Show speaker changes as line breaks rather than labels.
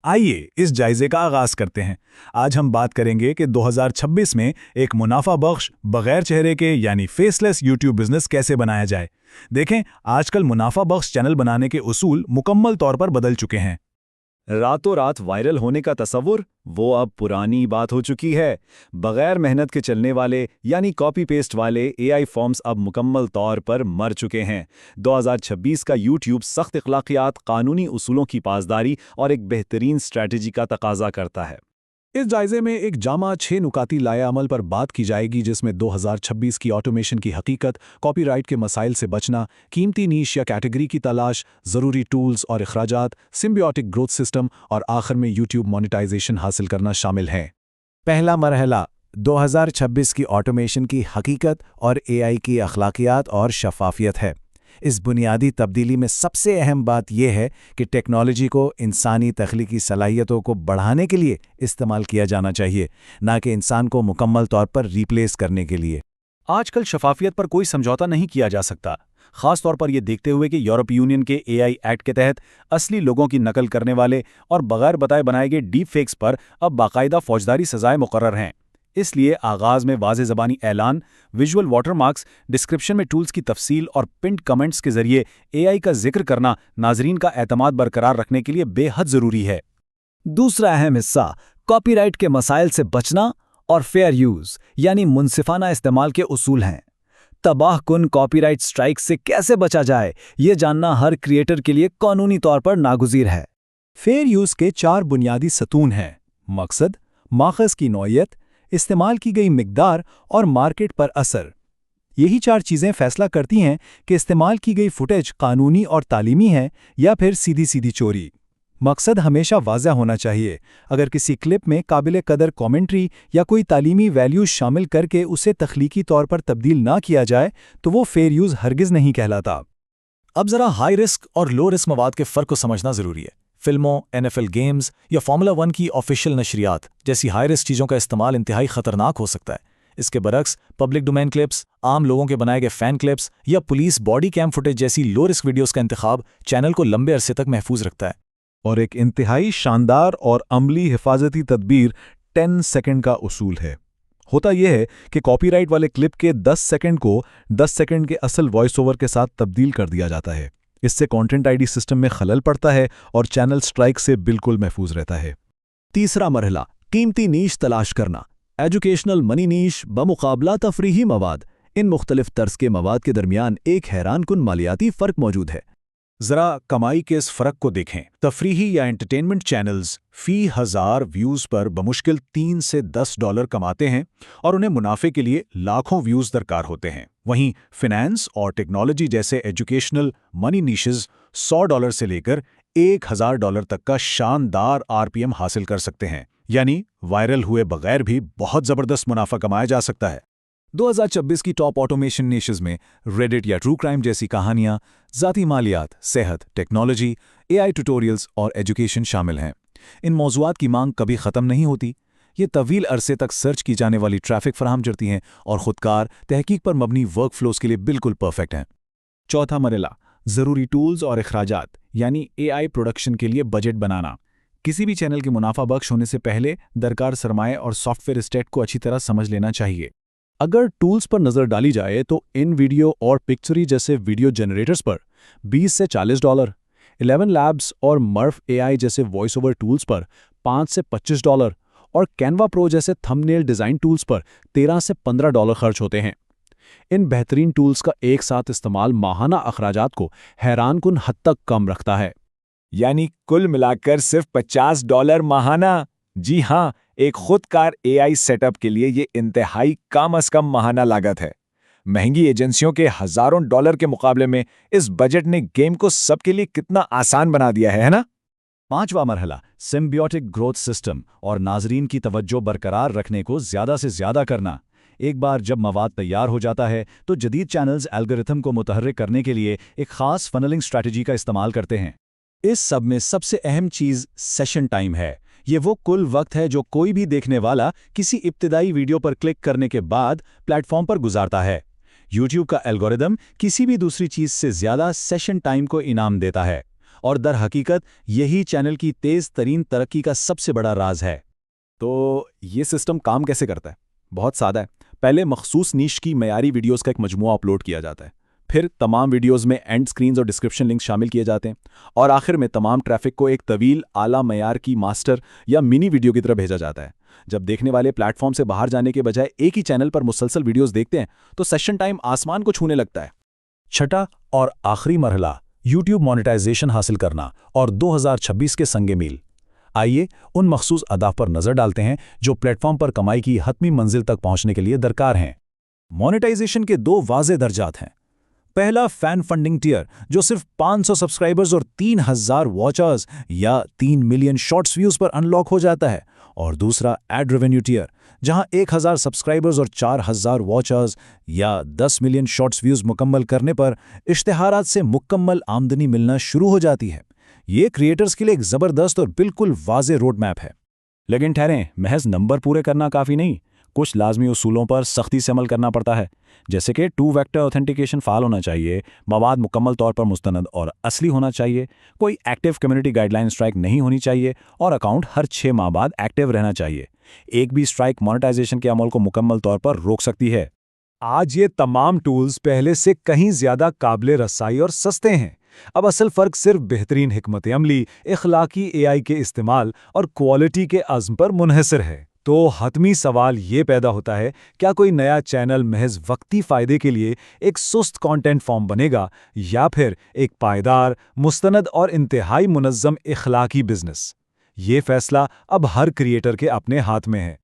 आइए इस जायजे का आगाज करते हैं। आज हम बात करेंगे कि 2026 में एक मुनाफा बख्श बगैर चेहरे के यानी फेसलेस यूट्यूब बिजनेस कैसे बनाया जाए। देखें, आजकल मुनाफा बख्श चैनल बनाने के उसूल मुकम्मल तौर पर बदल चुके हैं।
रातों रात वायरल होने का तसव्वुर वो अब पुरानी बात हो चुकी है। बगैर मेहनत के चलने वाले यानी कॉपी पेस्ट वाले एआई फॉर्म्स अब मुकम्मल तौर पर मर चुके हैं। 2026 का यूट्यूब सख्त अखलाकियात, कानूनी उसूलों की पासदारी और एक बेहतरीन स्ट्रैटेजी का तकाजा करता है।
इस जायजे में एक जामा 6 नुकाती लाए अमल पर बात की जाएगी, जिसमें 2026 की ऑटोमेशन की हकीकत, कॉपीराइट के मसाइल से बचना, कीमती नीश या कैटेगरी की तलाश, ज़रूरी टूल्स और अखराजात, सिम्बियोटिक ग्रोथ सिस्टम और आखिर में यूट्यूब मोनेटाइजेशन हासिल करना शामिल हैं।
पहला मरहला 2026 की ऑटोमेशन की हकीकत और एआई की अखलाकियात और शफाफियत है। इस बुनियादी तब्दीली में सबसे अहम बात यह है कि टेक्नोलॉजी को इंसानी तख्लीकी सलाहियतों को बढ़ाने के लिए इस्तेमाल किया जाना चाहिए, ना कि इंसान को मुकम्मल तौर पर रिप्लेस करने के लिए।
आजकल शफाफियत पर कोई समझौता नहीं किया जा सकता, खास तौर पर यह देखते हुए कि यूरोपीय यूनियन के एआई एक्ट के तहत असली लोगों की नकल करने वाले और बगैर बताए बनाए गए डीप फेक्स पर अब बाकायदा फौजदारी सजाएं मुकर्रर हैं। इसलिए आगाज में वाज़े ज़बानी ऐलान, विजुअल वाटरमार्क्स, डिस्क्रिप्शन में टूल्स की तफसील और पिंड कमेंट्स के जरिए एआई का जिक्र करना नाजरीन का एतमाद बरकरार रखने के लिए बेहद ज़रूरी है।
दूसरा अहम हिस्सा कॉपीराइट के मसाइल से बचना और फेयर यूज़ यानी मुनसिफाना इस्तेमाल के उसूल हैं। तबाहकुन कॉपीराइट स्ट्राइक से कैसे बचा जाए, ये जानना हर क्रिएटर के लिए कानूनी तौर पर नागुज़ीर है।
फेयर यूज़ के 4 बुनियादी सतून हैं: मकसद, माखज़ की नौइयत, इस्तेमाल की गई मिकदार और मार्केट पर असर। यही 4 चीज़ें फैसला करती हैं कि इस्तेमाल की गई फुटेज कानूनी और तालीमी है या फिर सीधी सीधी चोरी। मकसद हमेशा वाज़ह होना चाहिए। अगर किसी क्लिप में काबिल कदर कमेंट्री या कोई तालीमी वैल्यूज शामिल करके उसे तख्लीकी तौर पर तब्दील ना किया जाए तो वो फेयर यूज़ हरगिज़ नहीं कहलाता।
अब ज़रा हाई रिस्क और लो रिस्क मवाद के फ़र्क को समझना ज़रूरी है। फिल्मों, NFL गेम्स या फार्मूला 1 की ऑफिशियल नशरियात जैसी हाई रिस्क चीज़ों का इस्तेमाल इंतहाई ख़तरनाक हो सकता है। इसके बरक्स पब्लिक डोमेन क्लिप्स, आम लोगों के बनाए गए फ़ैन क्लिप्स या पुलिस बॉडी कैम फुटेज जैसी लो रिस्क वीडियोज़ का इंतखाब चैनल को लंबे अरसे तक महफूज रखता है।
और एक इंतहाई शानदार और अमली हिफाजती तदबीर 10 सेकंड का उसूल है। होता यह है कि कॉपीराइट वाले क्लिप के 10 सेकंड को 10 सेकंड के असल वॉइस ओवर के साथ तब्दील कर दिया जाता है। इससे कंटेंट आईडी सिस्टम में खलल पड़ता है और चैनल स्ट्राइक से बिल्कुल महफूज रहता है।
तीसरा मरहला कीमती नीश तलाश करना, एजुकेशनल मनी नीश बमुकाबला तफरीही मवाद। इन मुख्तलिफ तर्ज के मवाद के दरमियान एक हैरानकुन मालियाती फ़र्क मौजूद है।
ज़रा कमाई के इस फ़र्क को देखें। तफरीही या एंटरटेनमेंट चैनल्स फ़ी 1000 व्यूज़ पर बमुश्किल $3 से $10 कमाते हैं और उन्हें मुनाफे के लिए लाखों व्यूज़ दरकार होते हैं। वहीं फिनेंस और टेक्नोलॉजी जैसे एजुकेशनल मनी नीशेज़ $100 से लेकर $1000 तक का शानदार RPM हासिल कर सकते हैं, यानी वायरल हुए बगैर भी बहुत ज़बरदस्त मुनाफा कमाया जा सकता है।
2026 की टॉप ऑटोमेशन निशेस में रेडिट या ट्रू क्राइम जैसी कहानियां, ज़ाती मालियात, सेहत, टेक्नोलॉजी, एआई ट्यूटोरियल्स और एजुकेशन शामिल हैं। इन मौज़ूआत की मांग कभी ख़त्म नहीं होती। ये तवील अरसे तक सर्च की जाने वाली ट्रैफिक फराहम करती हैं और ख़ुदकार तहकीक पर मबनी वर्क फ्लोज़ के लिए बिल्कुल परफेक्ट हैं।
चौथा मरहला ज़रूरी टूल्स और अखराजात यानी एआई प्रोडक्शन के लिए बजट बनाना। किसी भी चैनल के मुनाफा बख्श होने से पहले दरकार सरमाए और सॉफ्टवेयर स्टेट को अच्छी तरह समझ लेना चाहिए।
अगर टूल्स पर नज़र डाली जाए तो इन वीडियो और पिक्चरी जैसे वीडियो जनरेटर्स पर $20 से $40, 11 लैब्स और मर्फ एआई जैसे वॉइस ओवर टूल्स पर $5 से $25 और कैनवा प्रो जैसे थंबनेल डिज़ाइन टूल्स पर $13 से $15 खर्च होते हैं। इन बेहतरीन टूल्स का एक साथ इस्तेमाल माहाना अखराजात को हैरानकुन हद तक कम रखता है।
यानी कुल मिलाकर सिर्फ $50 माहाना। जी हाँ, एक खुदकार एआई सेटअप के लिए ये इंतहाई कम से कम माहाना लागत है। महंगी एजेंसियों के हज़ारों डॉलर के मुकाबले में इस बजट ने गेम को सबके लिए कितना आसान बना दिया है ना?
पांचवा मरहला सिम्बियोटिक ग्रोथ सिस्टम और नाजरीन की तवज्जो बरकरार रखने को ज़्यादा से ज़्यादा करना। एक बार जब मवाद तैयार हो जाता है तो जदीद चैनल्स एल्गोरिथम को मुतहर्रिक करने के लिए एक ख़ास फनलिंग स्ट्रैटेजी का इस्तेमाल करते हैं। इस सब में सबसे अहम चीज़ सेशन टाइम है। ये वो कुल वक्त है जो कोई भी देखने वाला किसी इब्तिदाई वीडियो पर क्लिक करने के बाद प्लेटफॉर्म पर गुजारता है। यूट्यूब का एल्गोरिदम किसी भी दूसरी चीज़ से ज़्यादा सेशन टाइम को इनाम देता है।
اور در حقیقت یہی چینل کی تیز ترین ترقی کا سب سے بڑا راز ہے۔
تو یہ سسٹم کام کیسے کرتا ہے؟ بہت سادہ ہے۔ پہلے مخصوص نیش کی معیاری ویڈیوز کا ایک مجموعہ اپلوڈ کیا جاتا ہے، پھر تمام ویڈیوز میں اینڈ سکرینز اور ڈسکرپشن لنکس شامل کیے جاتے ہیں، اور آخر میں تمام ٹریفک کو ایک طویل اعلیٰ معیار کی ماسٹر یا منی ویڈیو کی طرح بھیجا جاتا ہے۔ جب دیکھنے والے پلیٹ فارم سے باہر جانے کے بجائے ایک ہی چینل پر مسلسل ویڈیوز دیکھتے ہیں تو سیشن ٹائم آسمان کو چھونے لگتا ہے۔
چھٹا اور آخری مرحلہ، یوٹیوب مونیٹائزیشن حاصل کرنا اور 2026 کے سنگ میل۔ آئیے ان مخصوص اہداف پر نظر ڈالتے ہیں جو پلیٹ فارم پر کمائی کی حتمی منزل تک پہنچنے کے لیے درکار ہیں۔ مونیٹائزیشن کے 2 واضح درجات ہیں۔ پہلا فین فنڈنگ ٹیئر جو صرف 500 سبسکرائبرز اور 3000 واچرز یا 3 million shorts views per in log ہو جاتا ہے، اور دوسرا ایڈ ریونیو ٹیئر جہاں 1000 سبسکرائبرز اور 4000 واچرز یا 10 ملین شارٹس ویوز مکمل کرنے پر اشتہارات سے مکمل آمدنی ملنا شروع ہو جاتی ہے۔ یہ کریٹرز کے لیے ایک زبردست اور بالکل واضح روڈ میپ ہے۔ لیکن ٹھہریں، محض نمبر پورے کرنا کافی نہیں، کچھ لازمی اصولوں پر سختی سے عمل کرنا پڑتا ہے، جیسے کہ 2 ویکٹر اوتھینٹیکیشن فعال ہونا چاہیے، مواد مکمل طور پر مستند اور اصلی ہونا چاہیے، کوئی active community guide line strike نہیں ہونی چاہیے، اور اکاؤنٹ ہر 6 ماہ بعد ایکٹیو رہنا چاہیے۔ ایک بھی اسٹرائک مونیٹائزیشن کے عمل کو مکمل طور پر روک سکتی ہے۔
آج یہ تمام ٹولز پہلے سے کہیں زیادہ قابل رسائی اور سستے ہیں۔ اب اصل فرق صرف بہترین حکمت عملی، اخلاقی AI کے استعمال اور کوالٹی کے عزم پر منحصر ہے۔ تو حتمی سوال یہ پیدا ہوتا ہے، کیا کوئی نیا چینل محض وقتی فائدے کے لیے ایک سست کانٹینٹ فارم بنے گا، یا پھر ایک پائیدار، مستند اور انتہائی منظم اخلاقی بزنس؟ یہ فیصلہ اب ہر کریٹر کے اپنے ہاتھ میں ہے۔